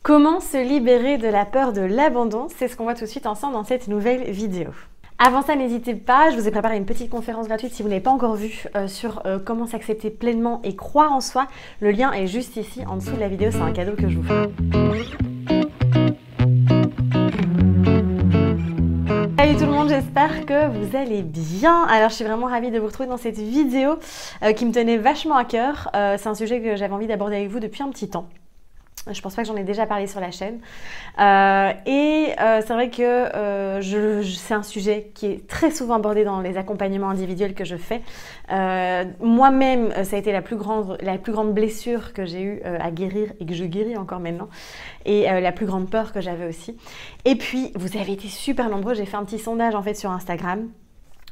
Comment se libérer de la peur de l'abandon? C'est ce qu'on voit tout de suite ensemble dans cette nouvelle vidéo. Avant ça, n'hésitez pas, je vous ai préparé une petite conférence gratuite si vous ne l'avez pas encore vue sur comment s'accepter pleinement et croire en soi. Le lien est juste ici en dessous de la vidéo, c'est un cadeau que je vous fais. Salut tout le monde, j'espère que vous allez bien. Alors je suis vraiment ravie de vous retrouver dans cette vidéo qui me tenait vachement à cœur. C'est un sujet que j'avais envie d'aborder avec vous depuis un petit temps. Je pense pas que j'en ai déjà parlé sur la chaîne. C'est vrai que c'est un sujet qui est très souvent abordé dans les accompagnements individuels que je fais. Moi-même, ça a été la plus grande blessure que j'ai eue à guérir et que je guéris encore maintenant. Et la plus grande peur que j'avais aussi. Et puis, vous avez été super nombreux. J'ai fait un petit sondage en fait sur Instagram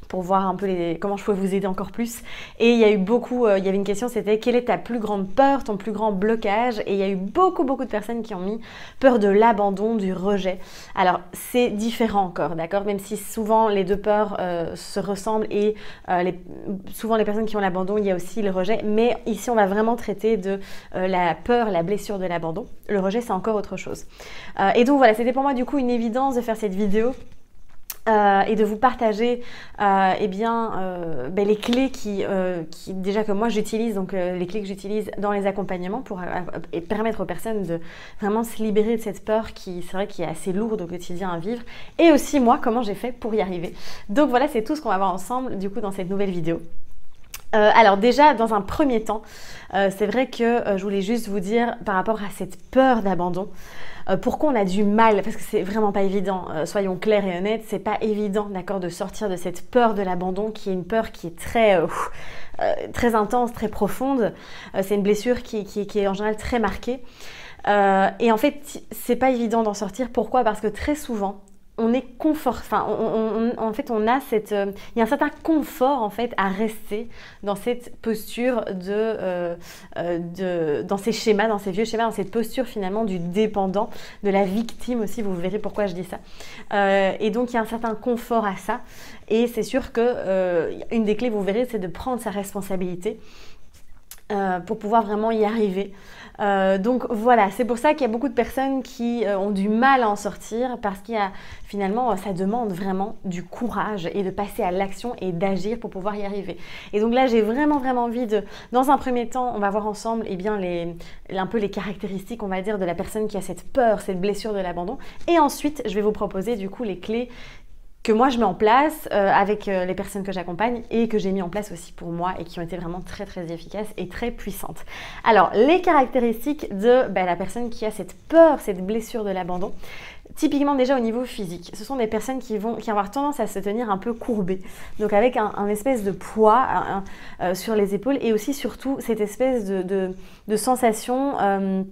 pour voir un peu comment je pouvais vous aider encore plus. Et il y a eu beaucoup, il y avait une question, c'était quelle est ta plus grande peur, ton plus grand blocage? Et il y a eu beaucoup de personnes qui ont mis peur de l'abandon, du rejet. Alors c'est différent encore, d'accord? Même si souvent les deux peurs se ressemblent et souvent les personnes qui ont l'abandon, il y a aussi le rejet. Mais ici on va vraiment traiter de la peur, la blessure de l'abandon. Le rejet c'est encore autre chose. Et donc voilà, c'était pour moi du coup une évidence de faire cette vidéo. Et de vous partager les clés qui déjà que moi j'utilise, donc les clés que j'utilise dans les accompagnements pour permettre aux personnes de vraiment se libérer de cette peur qui, c'est vrai, qui est assez lourde au quotidien à vivre, et aussi moi comment j'ai fait pour y arriver. Donc voilà, c'est tout ce qu'on va voir ensemble du coup dans cette nouvelle vidéo. Alors déjà, dans un premier temps, c'est vrai que je voulais juste vous dire par rapport à cette peur d'abandon, pourquoi on a du mal, parce que c'est vraiment pas évident, soyons clairs et honnêtes, c'est pas évident, d'accord, de sortir de cette peur de l'abandon qui est une peur qui est très intense, très profonde. C'est une blessure qui est en général très marquée. Et en fait, c'est pas évident d'en sortir. Pourquoi? Parce que très souvent, on est confort, enfin, en fait, on a il y a un certain confort en fait à rester dans cette posture dans ces schémas, dans ces vieux schémas, dans cette posture finalement du dépendant, de la victime aussi. Vous verrez pourquoi je dis ça. Et donc il y a un certain confort à ça. Et c'est sûr que une des clés, vous verrez, c'est de prendre sa responsabilité pour pouvoir vraiment y arriver. Donc voilà, c'est pour ça qu'il y a beaucoup de personnes qui ont du mal à en sortir, parce qu'il y a finalement, ça demande vraiment du courage et de passer à l'action et d'agir pour pouvoir y arriver. Et donc là, j'ai vraiment envie dans un premier temps, on va voir ensemble un peu les caractéristiques, on va dire, de la personne qui a cette peur, cette blessure de l'abandon. Et ensuite, je vais vous proposer du coup les clés que moi je mets en place avec les personnes que j'accompagne et que j'ai mis en place aussi pour moi et qui ont été vraiment très efficaces et très puissantes. Alors, les caractéristiques de la personne qui a cette peur, cette blessure de l'abandon, typiquement déjà au niveau physique, ce sont des personnes qui vont avoir tendance à se tenir un peu courbées, donc avec un espèce de poids sur les épaules, et aussi surtout cette espèce de sensation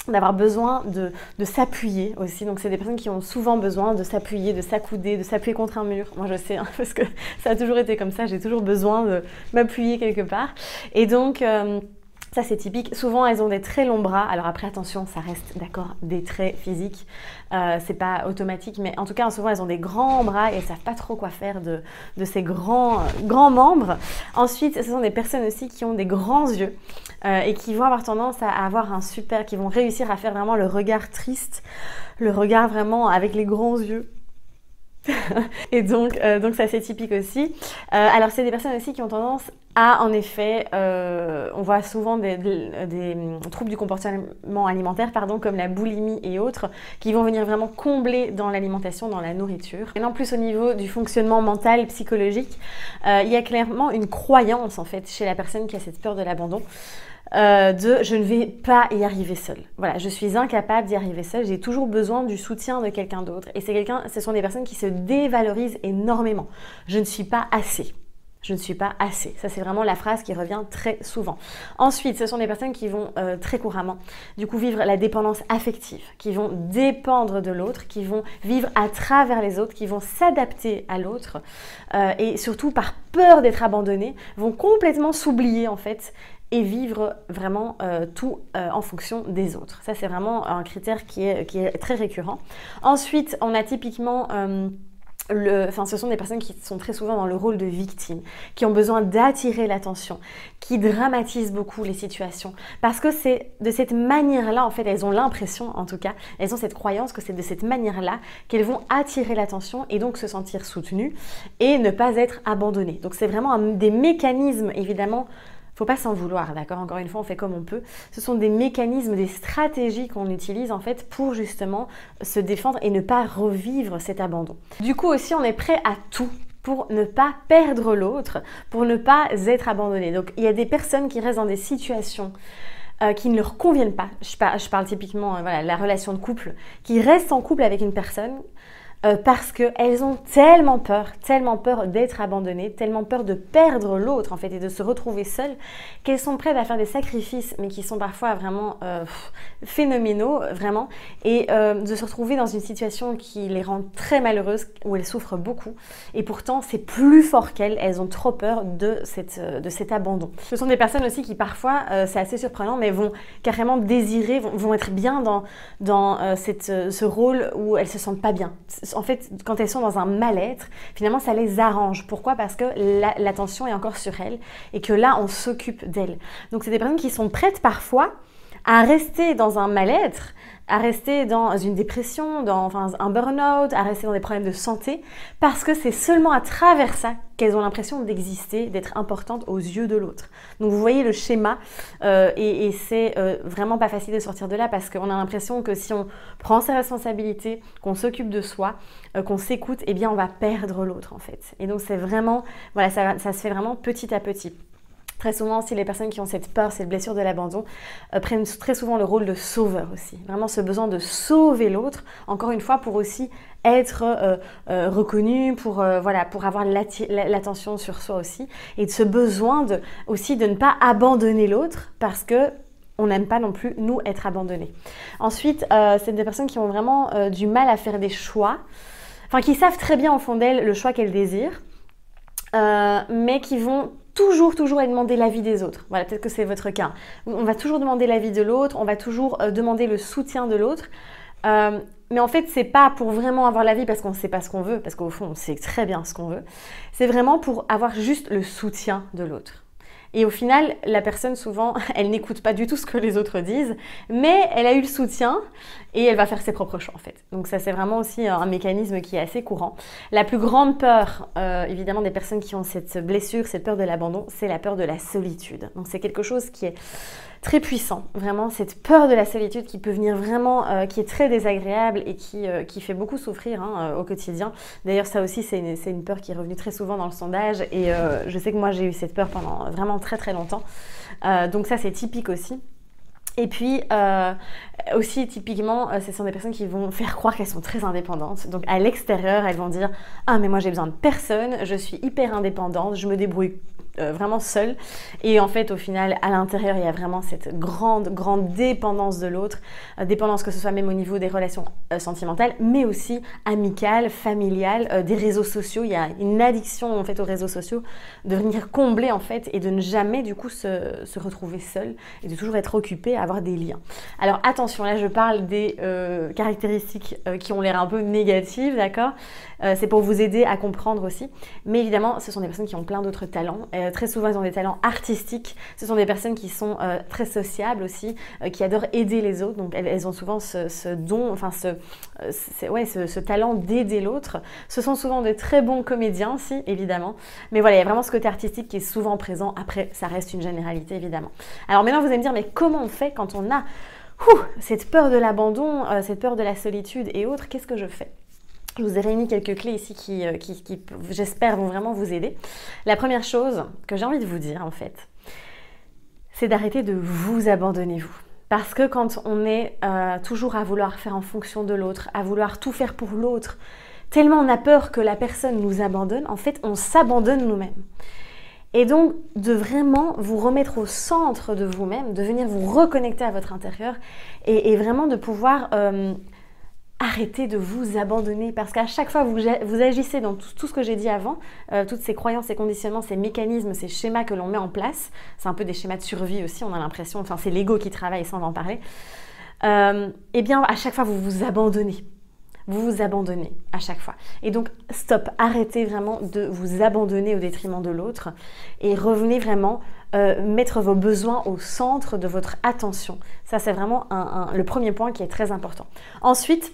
d'avoir besoin de s'appuyer aussi. Donc c'est des personnes qui ont souvent besoin de s'appuyer, de s'accouder, de s'appuyer contre un mur. Moi je sais, hein, parce que ça a toujours été comme ça, j'ai toujours besoin de m'appuyer quelque part. Et donc ça c'est typique. Souvent elles ont des très longs bras. Alors après attention, ça reste d'accord des traits physiques. C'est pas automatique, mais en tout cas souvent elles ont des grands bras et elles savent pas trop quoi faire de ces grands membres. Ensuite, ce sont des personnes aussi qui ont des grands yeux et qui vont avoir tendance à avoir qui vont réussir à faire vraiment le regard triste, le regard vraiment avec les grands yeux. Et donc ça c'est typique aussi. Alors c'est des personnes aussi qui ont tendance à, en effet, on voit souvent des troubles du comportement alimentaire, comme la boulimie et autres, qui vont venir vraiment combler dans l'alimentation, dans la nourriture. Et en plus au niveau du fonctionnement mental, psychologique, il y a clairement une croyance en fait chez la personne qui a cette peur de l'abandon. Je ne vais pas y arriver seule. Voilà, je suis incapable d'y arriver seule, j'ai toujours besoin du soutien de quelqu'un d'autre. Et ce sont des personnes qui se dévalorisent énormément. Je ne suis pas assez. Je ne suis pas assez. Ça, c'est vraiment la phrase qui revient très souvent. Ensuite, ce sont des personnes qui vont très couramment, du coup, vivre la dépendance affective, qui vont dépendre de l'autre, qui vont vivre à travers les autres, qui vont s'adapter à l'autre et surtout, par peur d'être abandonnés, vont complètement s'oublier en fait et vivre vraiment tout en fonction des autres. Ça, c'est vraiment un critère qui est très récurrent. Ensuite, on a typiquement ce sont des personnes qui sont très souvent dans le rôle de victime, qui ont besoin d'attirer l'attention, qui dramatisent beaucoup les situations. Parce que c'est de cette manière-là, en fait, elles ont l'impression, en tout cas, elles ont cette croyance que c'est de cette manière-là qu'elles vont attirer l'attention et donc se sentir soutenues et ne pas être abandonnées. Donc c'est vraiment des mécanismes, évidemment. Faut pas s'en vouloir, d'accord? Encore une fois, on fait comme on peut. Ce sont des mécanismes, des stratégies qu'on utilise en fait pour justement se défendre et ne pas revivre cet abandon. Du coup aussi, on est prêt à tout pour ne pas perdre l'autre, pour ne pas être abandonné. Donc il y a des personnes qui restent dans des situations qui ne leur conviennent pas. Je parle typiquement voilà, la relation de couple, qui restent en couple avec une personne parce qu'elles ont tellement peur d'être abandonnées, tellement peur de perdre l'autre en fait et de se retrouver seules, qu'elles sont prêtes à faire des sacrifices, mais qui sont parfois vraiment phénoménaux, vraiment, et de se retrouver dans une situation qui les rend très malheureuses, où elles souffrent beaucoup, et pourtant c'est plus fort qu'elles, elles ont trop peur de cet abandon. Ce sont des personnes aussi qui parfois, c'est assez surprenant, mais vont carrément désirer, vont être bien dans ce rôle où elles se sentent pas bien. En fait, quand elles sont dans un mal-être, finalement, ça les arrange. Pourquoi? Parce que l'attention est encore sur elles et que là, on s'occupe d'elles. Donc, c'est des personnes qui sont prêtes parfois à rester dans un mal-être, à rester dans une dépression, dans un burn-out, à rester dans des problèmes de santé, parce que c'est seulement à travers ça qu'elles ont l'impression d'exister, d'être importantes aux yeux de l'autre. Donc vous voyez le schéma, et c'est vraiment pas facile de sortir de là, parce qu'on a l'impression que si on prend ses responsabilités, qu'on s'occupe de soi, qu'on s'écoute, eh bien on va perdre l'autre en fait. Et donc c'est vraiment, voilà, ça se fait vraiment petit à petit. Très souvent aussi, les personnes qui ont cette peur, cette blessure de l'abandon, prennent très souvent le rôle de sauveur aussi. Vraiment ce besoin de sauver l'autre, encore une fois, pour aussi être reconnu, pour avoir l'attention sur soi aussi. Et de ce besoin aussi de ne pas abandonner l'autre parce que on n'aime pas non plus, nous, être abandonnés. Ensuite, c'est des personnes qui ont vraiment du mal à faire des choix, enfin qui savent très bien au fond d'elles le choix qu'elles désirent, mais qui vont toujours aller demander l'avis des autres. Voilà, peut-être que c'est votre cas. On va toujours demander l'avis de l'autre, on va toujours demander le soutien de l'autre. Mais en fait, c'est pas pour vraiment avoir l'avis parce qu'on ne sait pas ce qu'on veut, parce qu'au fond, on sait très bien ce qu'on veut. C'est vraiment pour avoir juste le soutien de l'autre. Et au final, la personne, souvent, elle n'écoute pas du tout ce que les autres disent, mais elle a eu le soutien et elle va faire ses propres choix, en fait. Donc ça, c'est vraiment aussi un mécanisme qui est assez courant. La plus grande peur, évidemment, des personnes qui ont cette blessure, cette peur de l'abandon, c'est la peur de la solitude. Donc c'est quelque chose qui est très puissant, vraiment, cette peur de la solitude qui peut venir vraiment, qui est très désagréable et qui fait beaucoup souffrir au quotidien. D'ailleurs, ça aussi, c'est une peur qui est revenue très souvent dans le sondage et je sais que moi, j'ai eu cette peur pendant vraiment très longtemps. Donc ça, c'est typique aussi. Et puis, aussi typiquement, ce sont des personnes qui vont faire croire qu'elles sont très indépendantes. Donc à l'extérieur, elles vont dire « Ah, mais moi j'ai besoin de personne, je suis hyper indépendante, je me débrouille vraiment seule. » Et en fait, au final, à l'intérieur, il y a vraiment cette grande dépendance de l'autre. Dépendance que ce soit même au niveau des relations sentimentales, mais aussi amicales, familiales, des réseaux sociaux. Il y a une addiction en fait aux réseaux sociaux de venir combler en fait et de ne jamais du coup se retrouver seule et de toujours être occupée à avoir des liens. Alors attention, là je parle des caractéristiques qui ont l'air un peu négatives, d'accord? C'est pour vous aider à comprendre aussi. Mais évidemment, ce sont des personnes qui ont plein d'autres talents. Très souvent, ils ont des talents artistiques. Ce sont des personnes qui sont très sociables aussi, qui adorent aider les autres. Donc, elles ont souvent ce don, enfin ce talent d'aider l'autre. Ce sont souvent de très bons comédiens aussi, évidemment. Mais voilà, il y a vraiment ce côté artistique qui est souvent présent. Après, ça reste une généralité, évidemment. Alors maintenant, vous allez me dire, mais comment on fait quand on a cette peur de l'abandon, cette peur de la solitude et autres? Qu'est-ce que je fais? Je vous ai réuni quelques clés ici qui j'espère, vont vraiment vous aider. La première chose que j'ai envie de vous dire, en fait, c'est d'arrêter de vous abandonner, vous. Parce que quand on est toujours à vouloir faire en fonction de l'autre, à vouloir tout faire pour l'autre, tellement on a peur que la personne nous abandonne, en fait, on s'abandonne nous-mêmes. Et donc, de vraiment vous remettre au centre de vous-même, de venir vous reconnecter à votre intérieur et vraiment de pouvoir arrêter de vous abandonner, parce qu'à chaque fois vous agissez dans tout ce que j'ai dit avant, toutes ces croyances, ces conditionnements, ces mécanismes, ces schémas que l'on met en place, c'est un peu des schémas de survie aussi, on a l'impression, enfin c'est l'ego qui travaille sans en parler, et bien à chaque fois vous vous abandonnez. vous vous abandonnez à chaque fois. Et donc, stop, arrêtez vraiment de vous abandonner au détriment de l'autre et revenez vraiment mettre vos besoins au centre de votre attention. Ça, c'est vraiment le premier point qui est très important. Ensuite,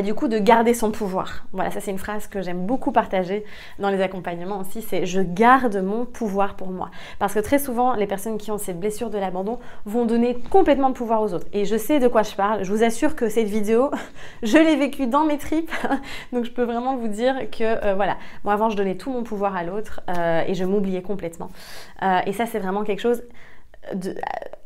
du coup, de garder son pouvoir. Voilà, ça c'est une phrase que j'aime beaucoup partager dans les accompagnements aussi, c'est « je garde mon pouvoir pour moi ». Parce que très souvent, les personnes qui ont cette blessure de l'abandon vont donner complètement de pouvoir aux autres. Et je sais de quoi je parle, je vous assure que cette vidéo, je l'ai vécue dans mes tripes. Donc je peux vraiment vous dire que, voilà, moi avant je donnais tout mon pouvoir à l'autre et je m'oubliais complètement. Et ça c'est vraiment quelque chose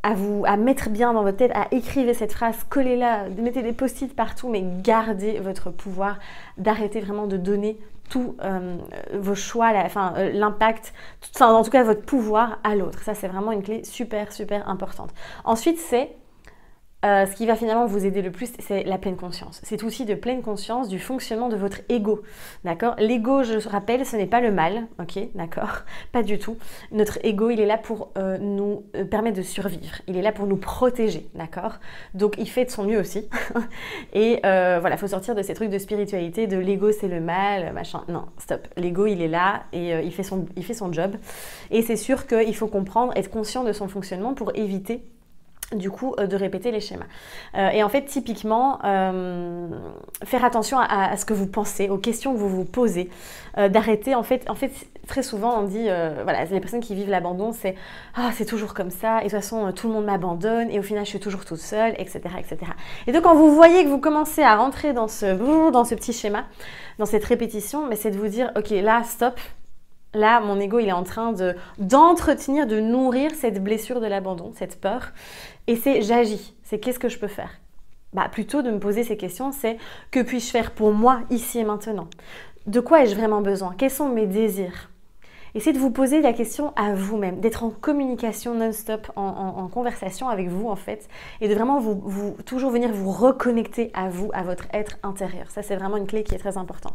à mettre bien dans votre tête, à écrire cette phrase, collez-la, mettez des post-it partout, mais gardez votre pouvoir, d'arrêter vraiment de donner tous vos choix, l'impact, en tout cas votre pouvoir à l'autre. Ça, c'est vraiment une clé super, super importante. Ensuite, c'est ce qui va finalement vous aider le plus, c'est la pleine conscience. C'est aussi de pleine conscience du fonctionnement de votre ego, d'accord? L'ego, je rappelle, ce n'est pas le mal, ok, d'accord? Pas du tout. Notre ego, il est là pour nous permettre de survivre. Il est là pour nous protéger, d'accord? Donc, il fait de son mieux aussi. Et voilà, il faut sortir de ces trucs de spiritualité, de l'ego, c'est le mal, machin. Non, stop. L'ego, il est là et il fait son job. Et c'est sûr qu'il faut comprendre, être conscient de son fonctionnement pour éviter du coup de répéter les schémas. Et en fait, typiquement, faire attention à ce que vous pensez, aux questions que vous vous posez, d'arrêter, en fait, très souvent on dit, voilà, les personnes qui vivent l'abandon, c'est « Ah, c'est toujours comme ça, et de toute façon, tout le monde m'abandonne, et au final, je suis toujours toute seule, etc. etc. » Et donc, quand vous voyez que vous commencez à rentrer dans ce petit schéma, dans cette répétition, mais c'est de vous dire « Ok, là, stop !» Là, mon ego, il est en train d'entretenir, de nourrir cette blessure de l'abandon, cette peur. Et c'est j'agis. C'est qu'est-ce que je peux faire? Plutôt de me poser ces questions, c'est que puis-je faire pour moi, ici et maintenant? De quoi ai-je vraiment besoin? Quels sont mes désirs? Essayez de vous poser la question à vous-même, d'être en communication non-stop, en conversation avec vous en fait, et de vraiment toujours venir vous reconnecter à vous, à votre être intérieur. Ça, c'est vraiment une clé qui est très importante.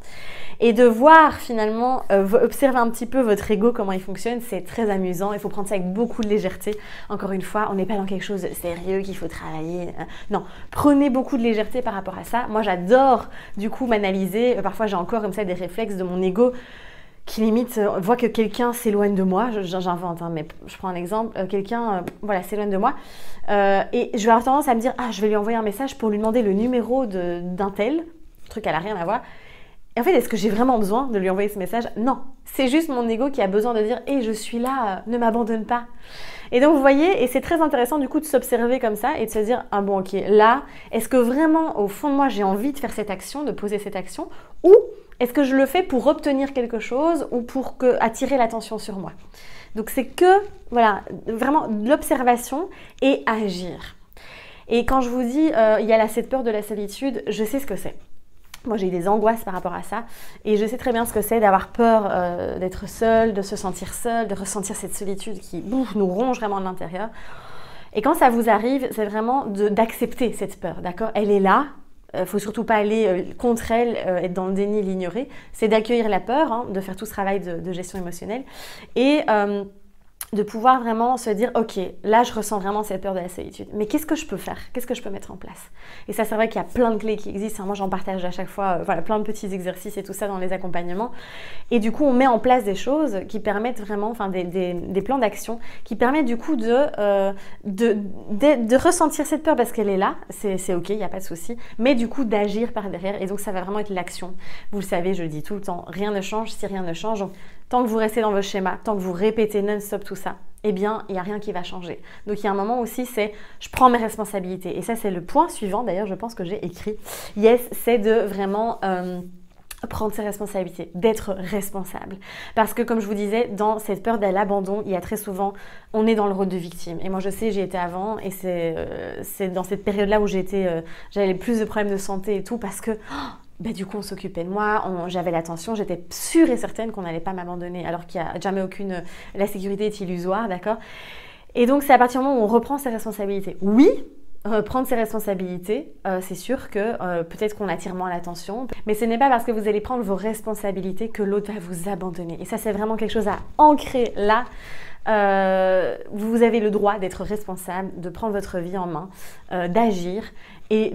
Et de voir finalement, observer un petit peu votre ego, comment il fonctionne, c'est très amusant. Il faut prendre ça avec beaucoup de légèreté. Encore une fois, on n'est pas dans quelque chose de sérieux qu'il faut travailler. Non, prenez beaucoup de légèreté par rapport à ça. Moi, j'adore du coup m'analyser. Parfois, j'ai encore comme ça des réflexes de mon ego qui limite voit que quelqu'un s'éloigne de moi, j'invente, hein, mais je prends un exemple, quelqu'un voilà, s'éloigne de moi, et je vais avoir tendance à me dire « Ah, je vais lui envoyer un message pour lui demander le numéro d'un tel, truc elle n'a rien à voir. » Et en fait, est-ce que j'ai vraiment besoin de lui envoyer ce message? Non, c'est juste mon ego qui a besoin de dire « Hey, je suis là, ne m'abandonne pas ». Et donc, vous voyez, et c'est très intéressant du coup de s'observer comme ça et de se dire « Ah bon, ok, là, est-ce que vraiment, au fond de moi, j'ai envie de faire cette action, de poser cette action, ou est-ce que je le fais pour obtenir quelque chose ou pour attirer l'attention sur moi ?» Donc, c'est que, voilà, vraiment de l'observation et agir. Et quand je vous dis, il y a cette peur de la solitude, je sais ce que c'est. Moi, j'ai eu des angoisses par rapport à ça et je sais très bien ce que c'est d'avoir peur d'être seule, de se sentir seule, de ressentir cette solitude qui nous ronge vraiment de l'intérieur. Et quand ça vous arrive, c'est vraiment d'accepter cette peur, d'accord? Elle est là. Il ne faut surtout pas aller contre elle, être dans le déni, l'ignorer. C'est d'accueillir la peur, hein, de faire tout ce travail de gestion émotionnelle et de pouvoir vraiment se dire « Ok, là, je ressens vraiment cette peur de la solitude. Mais qu'est-ce que je peux faire? Qu'est-ce que je peux mettre en place ?» Et ça, c'est vrai qu'il y a plein de clés qui existent. Hein. Moi, j'en partage à chaque fois voilà, plein de petits exercices et tout ça dans les accompagnements. Et du coup, on met en place des choses qui permettent vraiment, enfin des plans d'action qui permettent du coup de ressentir cette peur parce qu'elle est là. C'est ok, il n'y a pas de souci. Mais du coup, d'agir par derrière. Et donc, ça va vraiment être l'action. Vous le savez, je le dis tout le temps, rien ne change si rien ne change. Donc, tant que vous restez dans vos schémas, tant que vous répétez non-stop tout ça, eh bien, il n'y a rien qui va changer. Donc, il y a un moment aussi, c'est je prends mes responsabilités. Et ça, c'est le point suivant, d'ailleurs, je pense que j'ai écrit. Yes, c'est de vraiment prendre ses responsabilités, d'être responsable. Parce que, comme je vous disais, dans cette peur de l'abandon, il y a très souvent, on est dans le rôle de victime. Et moi, je sais, j'y étais avant. Et c'est dans cette période-là où j'avais plus de problèmes de santé et tout parce que... du coup, on s'occupait de moi, j'avais l'attention, j'étais sûre et certaine qu'on n'allait pas m'abandonner, alors qu'il n'y a jamais aucune... La sécurité est illusoire, d'accord? Et donc, c'est à partir du moment où on reprend ses responsabilités. Oui, prendre ses responsabilités, c'est sûr que peut-être qu'on attire moins l'attention, mais ce n'est pas parce que vous allez prendre vos responsabilités que l'autre va vous abandonner. Et ça, c'est vraiment quelque chose à ancrer là, vous avez le droit d'être responsable, de prendre votre vie en main, d'agir et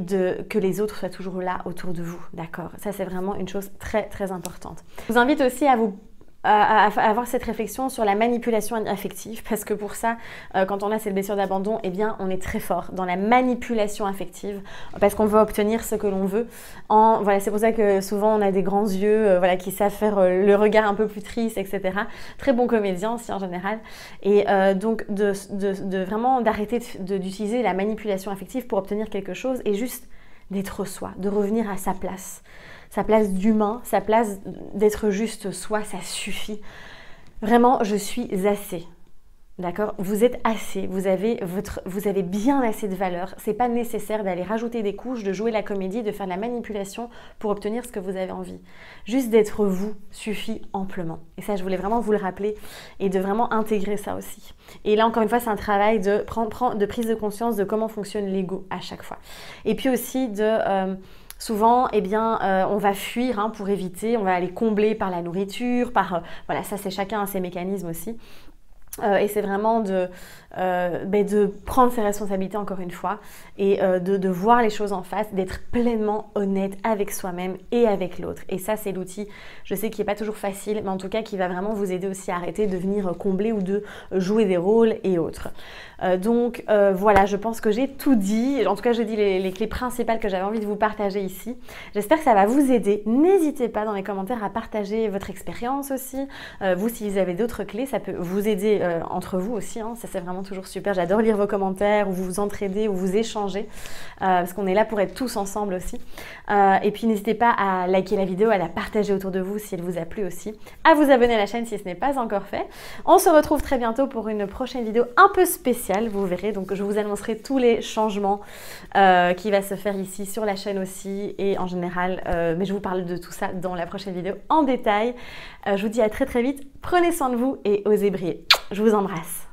que les autres soient toujours là autour de vous, d'accord? Ça, c'est vraiment une chose très, très importante. Je vous invite aussi à avoir cette réflexion sur la manipulation affective, parce que pour ça, quand on a cette blessure d'abandon, eh bien, on est très fort dans la manipulation affective, parce qu'on veut obtenir ce que l'on veut. Voilà, c'est pour ça que souvent on a des grands yeux, voilà, qui savent faire le regard un peu plus triste, etc. Très bons comédiens aussi en général. Et donc vraiment d'arrêter d'utiliser la manipulation affective pour obtenir quelque chose et juste d'être soi, de revenir à sa place d'humain, sa place d'être juste soi, ça suffit. Vraiment, je suis assez. D'accord? Vous êtes assez, vous avez bien assez de valeur. C'est pas nécessaire d'aller rajouter des couches, de jouer la comédie, de faire de la manipulation pour obtenir ce que vous avez envie. Juste d'être vous suffit amplement. Et ça, je voulais vraiment vous le rappeler et de vraiment intégrer ça aussi. Et là, encore une fois, c'est un travail de prise de conscience de comment fonctionne l'ego à chaque fois. Et puis aussi souvent, eh bien, on va fuir pour éviter, on va aller combler par la nourriture, voilà, ça c'est chacun ses mécanismes aussi. Et c'est vraiment de prendre ses responsabilités encore une fois et de voir les choses en face, d'être pleinement honnête avec soi-même et avec l'autre. Et ça, c'est l'outil, je sais qu'il n'est pas toujours facile, mais en tout cas qui va vraiment vous aider aussi à arrêter de venir combler ou de jouer des rôles et autres. Donc voilà, je pense que j'ai tout dit. En tout cas, j'ai dit les clés principales que j'avais envie de vous partager ici. J'espère que ça va vous aider. N'hésitez pas dans les commentaires à partager votre expérience aussi. Vous, si vous avez d'autres clés, ça peut vous aider entre vous aussi, hein. Ça c'est vraiment toujours super. J'adore lire vos commentaires, où vous vous entraidez, où vous échangez, parce qu'on est là pour être tous ensemble aussi. Et puis n'hésitez pas à liker la vidéo, à la partager autour de vous si elle vous a plu aussi, à vous abonner à la chaîne si ce n'est pas encore fait. On se retrouve très bientôt pour une prochaine vidéo un peu spéciale, vous verrez. Donc je vous annoncerai tous les changements qui va se faire ici sur la chaîne aussi et en général, mais je vous parle de tout ça dans la prochaine vidéo en détail. Je vous dis à très très vite, prenez soin de vous et osez briller. Je vous embrasse.